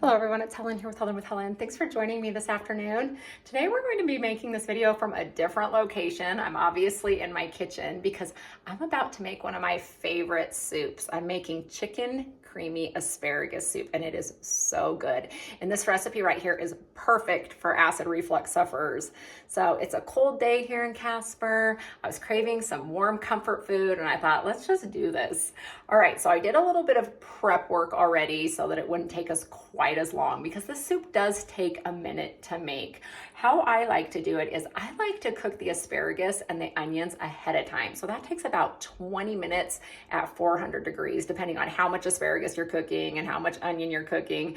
Hello everyone, it's Helen here with Helen. Thanks for joining me this afternoon. Today we're going to be making this video from a different location. I'm obviously in my kitchen because I'm about to make one of my favorite soups. I'm making chicken creamy asparagus soup and it is so good. And this recipe right here is perfect for acid reflux sufferers. So it's a cold day here in Casper. I was craving some warm comfort food and I thought, let's just do this. All right, so I did a little bit of prep work already so that it wouldn't take us quite as long because this soup does take a minute to make. How I like to do it is I like to cook the asparagus and the onions ahead of time. So that takes about 20 minutes at 400 degrees, depending on how much asparagus you're cooking and how much onion you're cooking.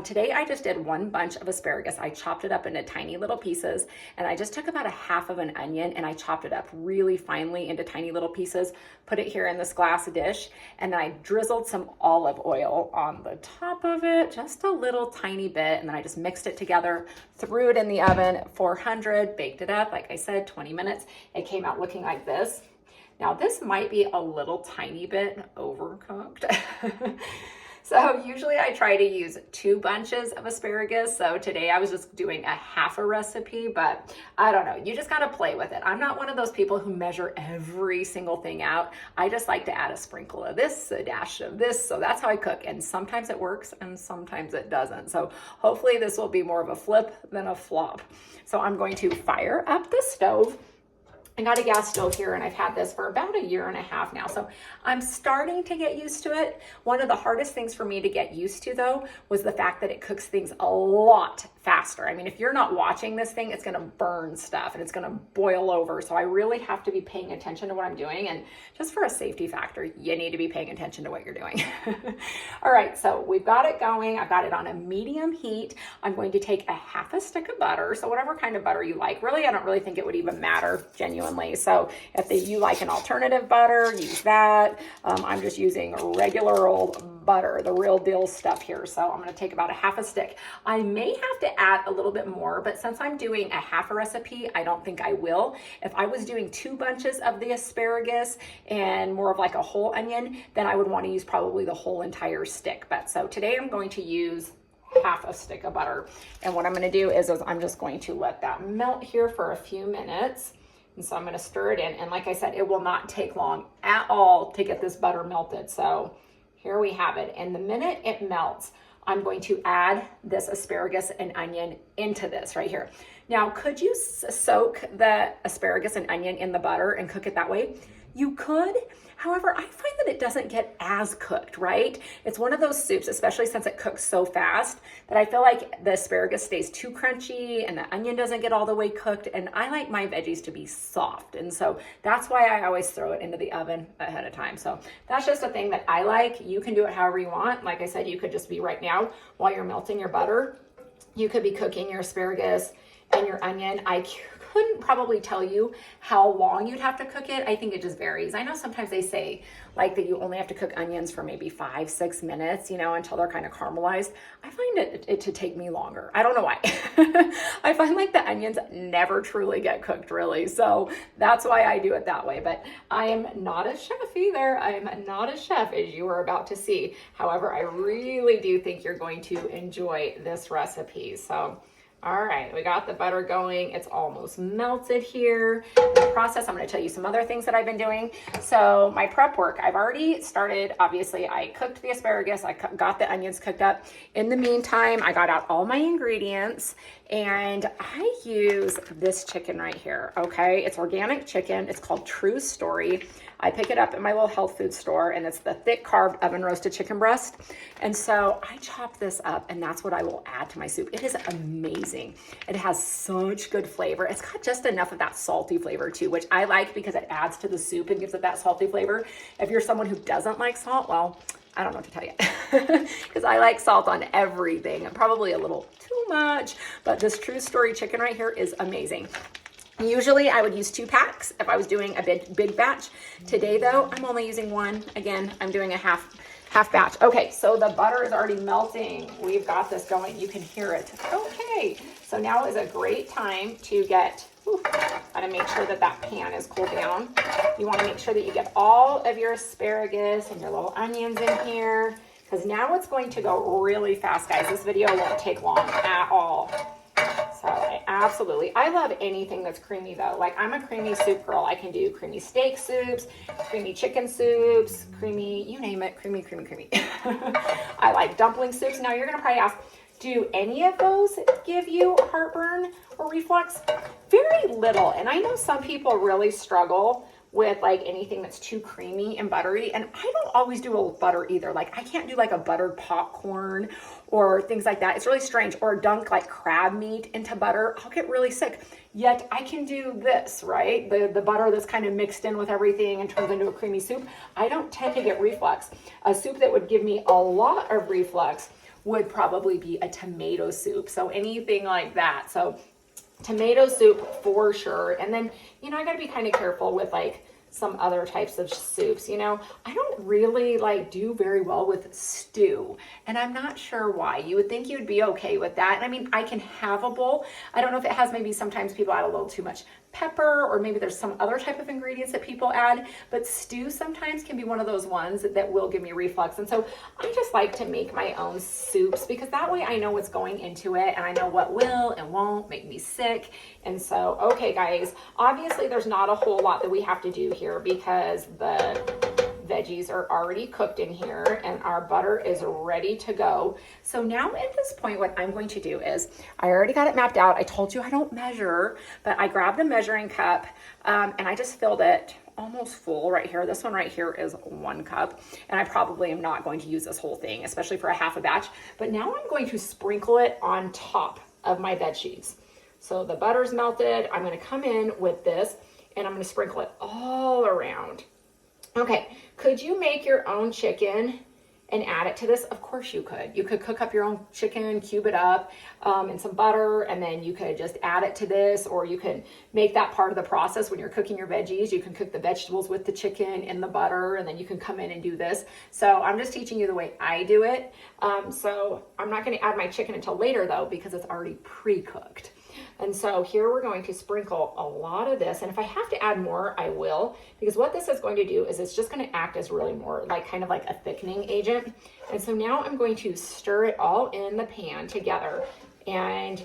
Today I just did one bunch of asparagus. I chopped it up into tiny little pieces and I just took about a half of an onion and I chopped it up really finely into tiny little pieces, put it here in this glass dish, and then I drizzled some olive oil on the top of it, just a little tiny bit, and then I just mixed it together, threw it in the oven, 400, baked it up, like I said, 20 minutes. It came out looking like this. Now this might be a little tiny bit overcooked. So usually I try to use 2 bunches of asparagus. So today I was just doing a half a recipe, but I don't know. You just got to play with it. I'm not one of those people who measure every single thing out. I just like to add a sprinkle of this, a dash of this. So that's how I cook. And sometimes it works and sometimes it doesn't. So hopefully this will be more of a flip than a flop. So I'm going to fire up the stove. I got a gas stove here and I've had this for about 1.5 years now. So I'm starting to get used to it. One of the hardest things for me to get used to though was the fact that it cooks things a lot faster. I mean, if you're not watching this thing, it's gonna burn stuff and it's gonna boil over. So I really have to be paying attention to what I'm doing. And just for a safety factor, you need to be paying attention to what you're doing. All right, so we've got it going. I've got it on a medium heat. I'm going to take a half a stick of butter. So whatever kind of butter you like. Really, I don't really think it would even matter genuinely. So if you like an alternative butter, use that. I'm just using regular old butter, the real deal stuff here. So I'm going to take about a half a stick. I may have to add a little bit more, but since I'm doing a half a recipe, I don't think I will. If I was doing 2 bunches of the asparagus and more of like a whole onion, then I would want to use probably the whole entire stick. But so today I'm going to use half a stick of butter. And what I'm going to do is I'm just going to let that melt here for a few minutes. And so I'm going to stir it in. And like I said, it will not take long at all to get this butter melted. So here we have it. And the minute it melts, I'm going to add this asparagus and onion into this right here. Now, could you soak the asparagus and onion in the butter and cook it that way? You could. However, I find that it doesn't get as cooked, right? It's one of those soups, especially since it cooks so fast, that I feel like the asparagus stays too crunchy and the onion doesn't get all the way cooked. And I like my veggies to be soft. And so that's why I always throw it into the oven ahead of time. So that's just a thing that I like. You can do it however you want. Like I said, you could just be right now while you're melting your butter. You could be cooking your asparagus and your onion. I couldn't probably tell you how long you'd have to cook it. I think it just varies. I know sometimes they say like that you only have to cook onions for maybe 5-6 minutes, you know, until they're kind of caramelized. I find it to take me longer. I don't know why. I find like the onions never truly get cooked really. So that's why I do it that way. But I am not a chef either. I'm not a chef, as you are about to see. However, I really do think you're going to enjoy this recipe. So all right, we got the butter going. It's almost melted here. In the process, I'm going to tell you some other things that I've been doing. So my prep work, I've already started. Obviously, I cooked the asparagus. I got the onions cooked up. In the meantime, I got out all my ingredients and I use this chicken right here, okay? It's organic chicken. It's called True Story. I pick it up at my little health food store and it's the thick carved oven roasted chicken breast. And so I chop this up and that's what I will add to my soup. It is amazing. It has such good flavor. It's got just enough of that salty flavor too, which I like because it adds to the soup and gives it that salty flavor. If you're someone who doesn't like salt, well, I don't know what to tell you because I like salt on everything, probably a little too much, but this True Story chicken right here is amazing. Usually I would use 2 packs if I was doing a big batch. Today though, I'm only using 1. Again, I'm doing a half batch. Okay, so the butter is already melting. We've got this going. You can hear it. Okay, so now is a great time to get, gotta make sure that that pan is cooled down. You wanna make sure that you get all of your asparagus and your little onions in here. because now it's going to go really fast, guys. This video won't take long at all. So I love anything that's creamy though. Like I'm a creamy soup girl. I can do creamy steak soups, creamy chicken soups, creamy, you name it, creamy, creamy, creamy. I like dumpling soups. Now you're gonna probably ask, do any of those give you heartburn or reflux? Very little. And I know some people really struggle with like anything that's too creamy and buttery, and I don't always do a butter either. Like I can't do like a buttered popcorn or things like that. It's really strange. Or dunk like crab meat into butter. I'll get really sick. Yet I can do this, right? The butter that's kind of mixed in with everything and turns into a creamy soup. I don't tend to get reflux. A soup that would give me a lot of reflux would probably be a tomato soup. So anything like that. So tomato soup for sure. And then, you know, I gotta be kind of careful with like some other types of soups. You know, I don't really like do very well with stew, and I'm not sure why. You would think you'd be okay with that. And I mean, I can have a bowl. I don't know if it has, maybe sometimes people add a little too much pepper, or maybe there's some other type of ingredients that people add, but stew sometimes can be one of those ones that will give me reflux. And so I just like to make my own soups, because that way I know what's going into it and I know what will and won't make me sick. And so, okay guys, obviously there's not a whole lot that we have to do here because the veggies are already cooked in here and our butter is ready to go. So now at this point, what I'm going to do is, I already got it mapped out. I told you I don't measure, but I grabbed a measuring cup and I just filled it almost full right here. This one right here is 1 cup, and I probably am not going to use this whole thing, especially for a half a batch. But now I'm going to sprinkle it on top of my veg sheets. So the butter's melted. I'm going to come in with this and I'm going to sprinkle it all around. Okay, could you make your own chicken and add it to this? Of course you could. You could cook up your own chicken, cube it up in some butter, and then you could just add it to this, or you can make that part of the process when you're cooking your veggies. You can cook the vegetables with the chicken in the butter, and then you can come in and do this. So I'm just teaching you the way I do it. So I'm not gonna add my chicken until later though, because it's already pre-cooked. And so here we're going to sprinkle a lot of this. And if I have to add more, I will, because what this is going to do is it's just going to act as really more like kind of like a thickening agent. And so now I'm going to stir it all in the pan together. And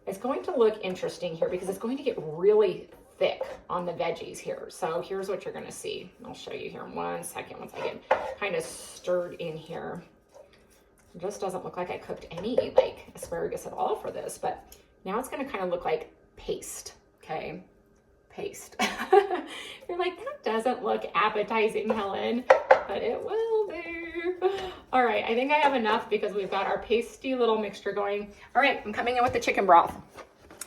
it's going to look interesting here because it's going to get really thick on the veggies here. So here's what you're going to see. I'll show you here in 1 second once I get kind of stirred in here. It just doesn't look like I cooked any like asparagus at all for this, but now it's going to kind of look like paste, okay? Paste. You're like, that doesn't look appetizing, Helen, but it will do. All right, I think I have enough because we've got our pasty little mixture going. All right, I'm coming in with the chicken broth.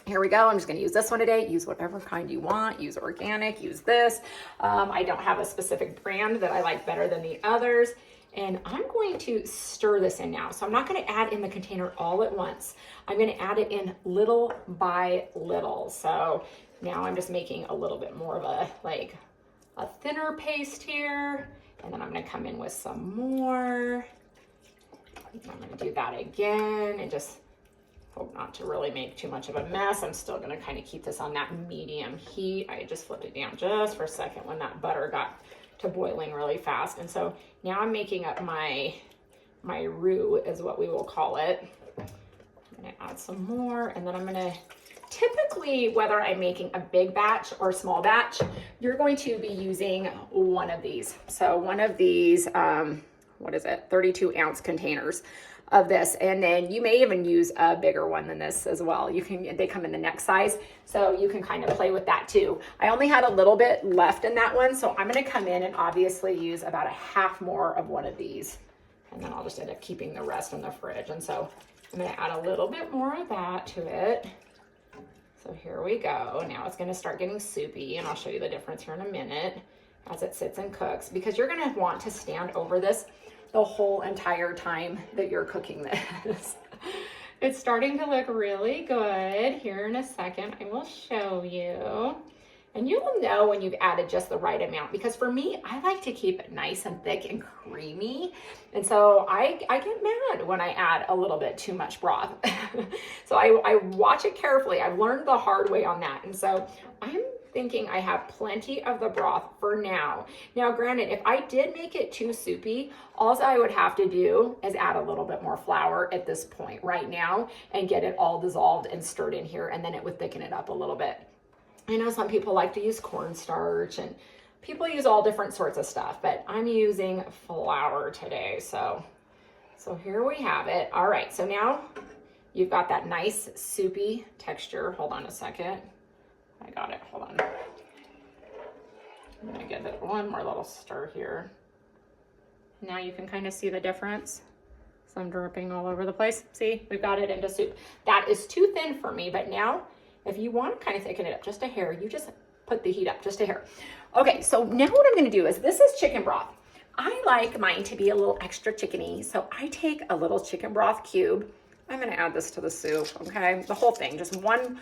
Here we go. I'm just going to use this one today. Use whatever kind you want. Use organic, use this. I don't have a specific brand that I like better than the others. And I'm going to stir this in now. So I'm not going to add in the container all at once. I'm going to add it in little by little. So now I'm just making a little bit more of a thinner paste here. And then I'm going to come in with some more. I'm going to do that again and just hope not to really make too much of a mess. I'm still going to kind of keep this on that medium heat. I just flipped it down just for a second when that butter got to boiling really fast. And so now I'm making up my roux is what we will call it. I'm gonna add some more, and then I'm gonna, typically whether I'm making a big batch or a small batch, you're going to be using one of these. So one of these, 32 ounce containers of this, and then you may even use a bigger one than this as well. They come in the neck size, so you can kind of play with that too. I only had a little bit left in that one, so I'm going to come in and obviously use about a half more of one of these, and then I'll just end up keeping the rest in the fridge. And so I'm going to add a little bit more of that to it. So here we go. Now it's going to start getting soupy, and I'll show you the difference here in a minute as it sits and cooks, because you're going to want to stand over this the whole entire time that you're cooking this. It's starting to look really good. Here in a second, I will show you. And you will know when you've added just the right amount, because for me, I like to keep it nice and thick and creamy. And so I get mad when I add a little bit too much broth. So I watch it carefully. I've learned the hard way on that. And so I'm thinking I have plenty of the broth for now. Now, granted, if I did make it too soupy, all I would have to do is add a little bit more flour at this point right now and get it all dissolved and stirred in here, and then it would thicken it up a little bit. I know some people like to use cornstarch and people use all different sorts of stuff, but I'm using flour today. So here we have it. All right, so now you've got that nice soupy texture. Hold on a second. I got it, hold on. I'm gonna give it one more little stir here. Now you can kind of see the difference. Some dripping all over the place. See, we've got it into soup. That is too thin for me, but now if you want to kind of thicken it up just a hair, you just put the heat up just a hair. Okay, so now what I'm gonna do is, this is chicken broth. I like mine to be a little extra chickeny, so I take a little chicken broth cube. I'm gonna add this to the soup, okay? The whole thing, just one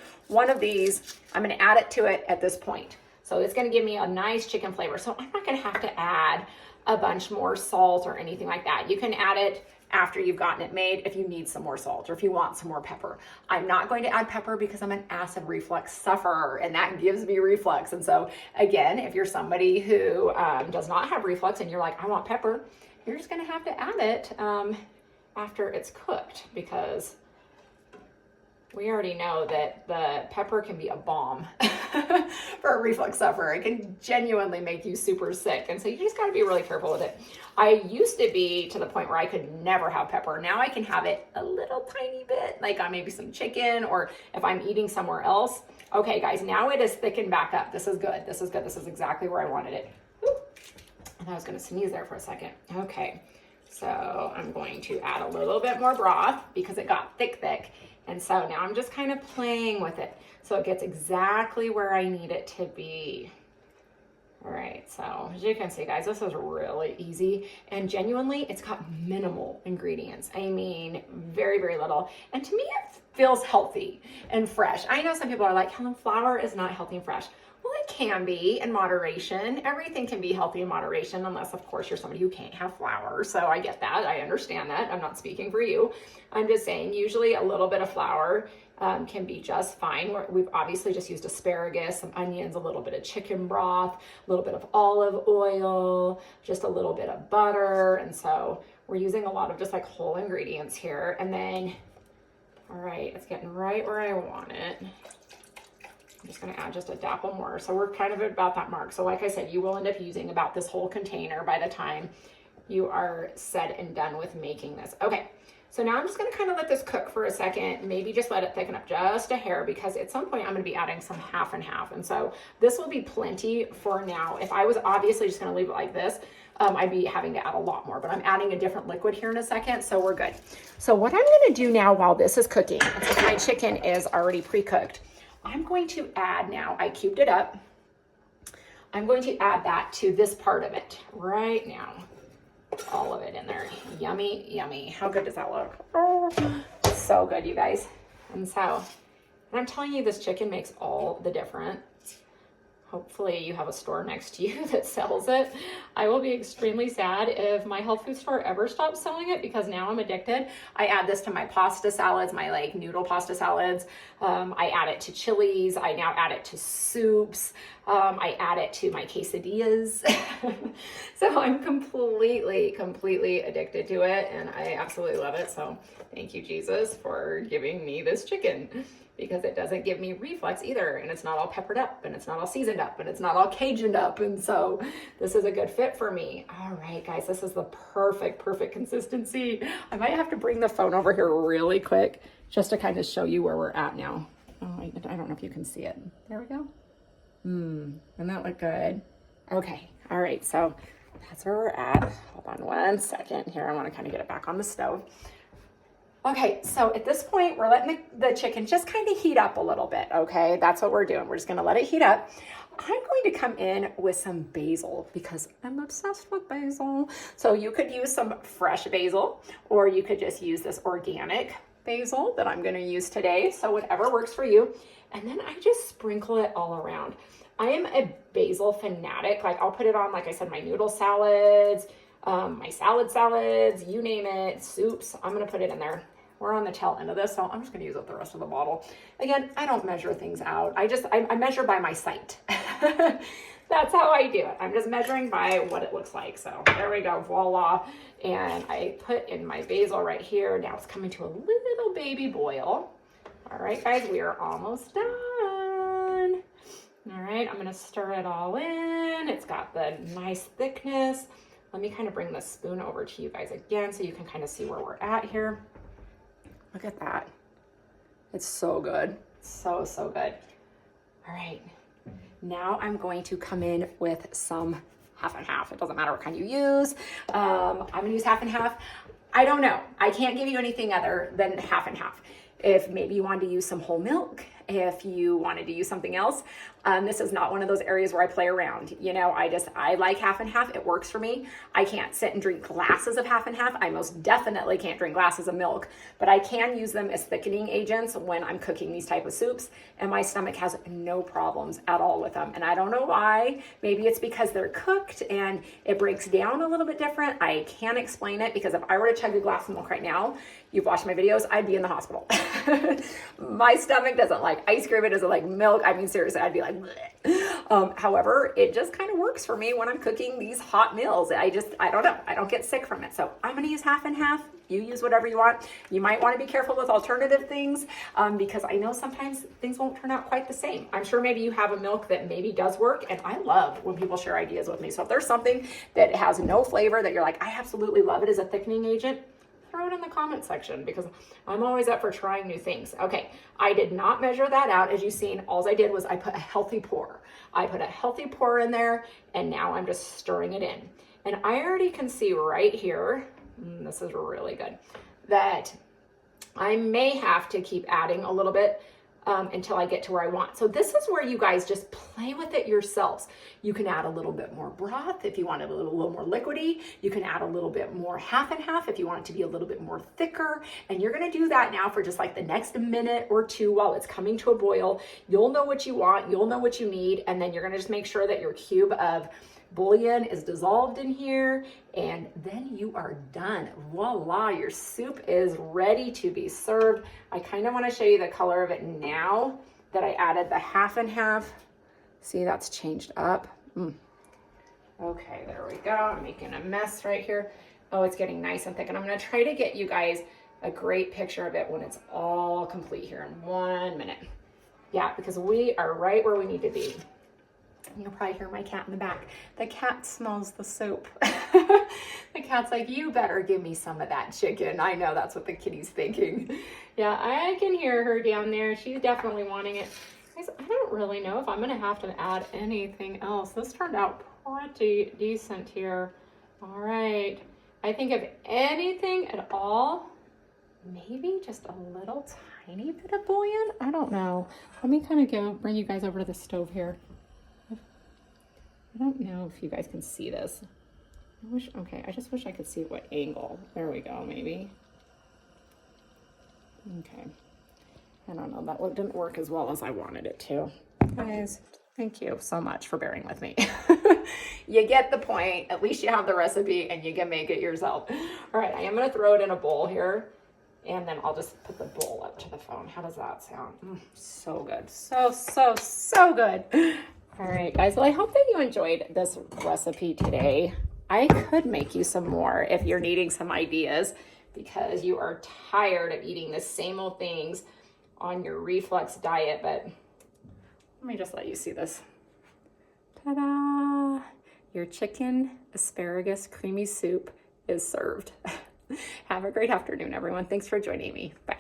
of these. I'm gonna add it to it at this point. So it's gonna give me a nice chicken flavor. So I'm not gonna have to add a bunch more salt or anything like that. You can add it after you've gotten it made if you need some more salt or if you want some more pepper. I'm not going to add pepper because I'm an acid reflux sufferer and that gives me reflux. And so again, if you're somebody who does not have reflux and you're like, I want pepper, you're just gonna have to add it after it's cooked, because we already know that the pepper can be a bomb for a reflux sufferer. It can genuinely make you super sick. And so you just gotta be really careful with it. I used to be to the point where I could never have pepper. Now I can have it a little tiny bit, like on maybe some chicken or if I'm eating somewhere else. Okay guys, now it is thickened back up. This is good, this is good. This is exactly where I wanted it. And I was gonna sneeze there for a second. Okay, so I'm going to add a little bit more broth because it got thick. And so now I'm just kind of playing with it so it gets exactly where I need it to be. All right, so as you can see, guys, this is really easy, and genuinely, it's got minimal ingredients. I mean, very, very little. And to me, it feels healthy and fresh. I know some people are like, Helen, flour is not healthy and fresh. Well, it can be in moderation. Everything can be healthy in moderation, unless, of course, you're somebody who can't have flour. So I get that. I understand that. I'm not speaking for you. I'm just saying, usually a little bit of flour can be just fine. We've obviously just used asparagus, some onions, a little bit of chicken broth, a little bit of olive oil, just a little bit of butter. And so we're using a lot of just like whole ingredients here. And then, all right, it's getting right where I want it. I'm just gonna add just a dapple more. So we're kind of about that mark. So like I said, you will end up using about this whole container by the time you are said and done with making this. Okay. So now I'm just gonna kind of let this cook for a second, maybe just let it thicken up just a hair, because at some point I'm gonna be adding some half and half. And so this will be plenty for now. If I was obviously just gonna leave it like this, I'd be having to add a lot more, but I'm adding a different liquid here in a second, so we're good. So what I'm gonna do now while this is cooking, since my chicken is already pre-cooked, I'm going to add now, I cubed it up, I'm going to add that to this part of it right now. All of it in there. Yummy, yummy. How good does that look? Oh, so good, you guys. And I'm telling you, this chicken makes all the difference. Hopefully you have a store next to you that sells it. I will be extremely sad if my health food store ever stops selling it, because now I'm addicted. I add this to my pasta salads, my like noodle pasta salads. I add it to chilies. I now add it to soups. I add it to my quesadillas. So I'm completely addicted to it, and I absolutely love it. So thank you, Jesus, for giving me this chicken, because it doesn't give me reflux either, and it's not all peppered up, and it's not all seasoned up, and it's not all Cajuned up, and so this is a good fit for me. All right, guys, this is the perfect consistency. I might have to bring the phone over here really quick just to kind of show you where we're at now. Oh, I don't know if you can see it. There we go. Doesn't that look good? Okay, all right, so that's where we're at. Hold on one second here. I want to kind of get it back on the stove. Okay, so at this point, we're letting the chicken just kind of heat up a little bit, okay? That's what we're doing. We're just gonna let it heat up. I'm going to come in with some basil because I'm obsessed with basil. So you could use some fresh basil, or you could just use this organic basil that I'm gonna use today. So whatever works for you. And then I just sprinkle it all around. I am a basil fanatic. Like, I'll put it on, like I said, my noodle salads, my salads, you name it, soups. I'm gonna put it in there. we're on the tail end of this, so I'm just gonna use up the rest of the bottle. Again, I don't measure things out. I measure by my sight. That's how I do it. I'm just measuring by what it looks like. So there we go, voila. And I put in my basil right here. Now it's coming to a little baby boil. All right, guys, we are almost done. All right, I'm gonna stir it all in. It's got the nice thickness. Let me kind of bring the spoon over to you guys again so you can kind of see where we're at here. Look at that. It's so good. So, so good. All right. Now I'm going to come in with some half and half. It doesn't matter what kind you use. I'm gonna use half and half. I don't know. I can't give you anything other than half and half. If maybe you wanted to use some whole milk, if you wanted to use something else, this is not one of those areas where I play around. You know, I like half and half. It works for me. I can't sit and drink glasses of half and half. I most definitely can't drink glasses of milk, but I can use them as thickening agents when I'm cooking these type of soups, and my stomach has no problems at all with them. And I don't know why. Maybe it's because they're cooked and it breaks down a little bit different. I can't explain it, because if I were to chug a glass of milk right now, you've watched my videos, I'd be in the hospital. My stomach doesn't like ice cream. It doesn't like milk. I mean, seriously, I'd be like, bleh. However, it just kind of works for me when I'm cooking these hot meals. I don't know. I don't get sick from it. So I'm going to use half and half. You use whatever you want. You might want to be careful with alternative things, because I know sometimes things won't turn out quite the same. I'm sure maybe you have a milk that maybe does work, and I love when people share ideas with me. So if there's something that has no flavor that you're like, I absolutely love it as a thickening agent, throw it in the comment section, because I'm always up for trying new things. Okay, I did not measure that out. As you've seen, all I did was I put a healthy pour. I put a healthy pour in there, and now I'm just stirring it in. And I already can see right here, this is really good, that I may have to keep adding a little bit until I get to where I want. So this is where you guys just play with it yourselves. You can add a little bit more broth if you want it a little more liquidy. You can add a little bit more half and half if you want it to be a little bit more thicker. And you're gonna do that now for just like the next minute or two while it's coming to a boil. You'll know what you want, you'll know what you need, and then you're gonna just make sure that your cube of bouillon is dissolved in here, and then you are done. Voila, your soup is ready to be served. I kind of want to show you the color of it now that I added the half and half. See, that's changed up. Okay, there we go. I'm making a mess right here. Oh, it's getting nice and thick, and I'm going to try to get you guys a great picture of it when it's all complete here in 1 minute. Yeah, because we are right where we need to be. You'll probably hear my cat in the back. The cat smells the soup. The cat's like, you better give me some of that chicken. I know that's what the kitty's thinking. Yeah, I can hear her down there. She's definitely wanting it. Guys, I don't really know if I'm gonna have to add anything else. This turned out pretty decent here. All right, I think if anything at all, maybe just a little tiny bit of bouillon. I don't know. Let me kind of bring you guys over to the stove here. I don't know if you guys can see this. I just wish I could see what angle. There we go, maybe. Okay. I don't know, that didn't work as well as I wanted it to. Guys, thank you so much for bearing with me. You get the point. At least you have the recipe and you can make it yourself. All right, I am gonna throw it in a bowl here, and then I'll just put the bowl up to the phone. How does that sound? So good. So good. All right, guys, well, I hope that you enjoyed this recipe today. I could make you some more if you're needing some ideas, because you are tired of eating the same old things on your reflux diet, but let me just let you see this. Ta-da! Your chicken asparagus creamy soup is served. Have a great afternoon, everyone. Thanks for joining me. Bye.